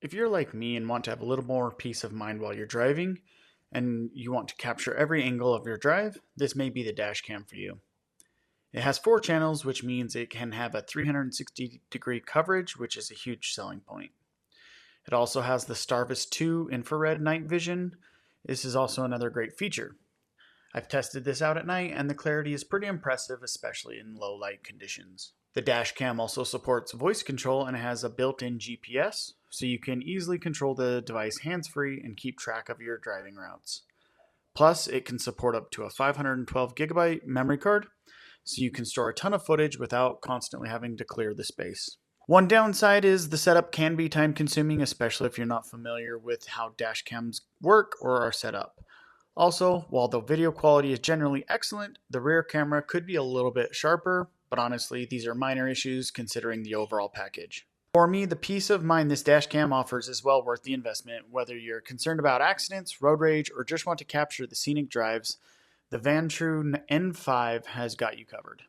If you're like me and want to have a little more peace of mind while you're driving, and you want to capture every angle of your drive, this may be the dash cam for you. It has 4 channels, which means it can have a 360-degree coverage, which is a huge selling point. It also has the STARVIS 2 infrared night vision. This is also another great feature. I've tested this out at night, and the clarity is pretty impressive, especially in low light conditions. The dash cam also supports voice control and has a built-in GPS, so you can easily control the device hands-free and keep track of your driving routes. Plus, it can support up to a 512 gigabyte memory card, so you can store a ton of footage without constantly having to clear the space. One downside is the setup can be time consuming, especially if you're not familiar with how dash cams work or are set up. Also, while the video quality is generally excellent, the rear camera could be a little bit sharper, but honestly, these are minor issues considering the overall package. For me, the peace of mind this dash cam offers is well worth the investment. Whether you're concerned about accidents, road rage, or just want to capture the scenic drives, the Vantrue N5 has got you covered.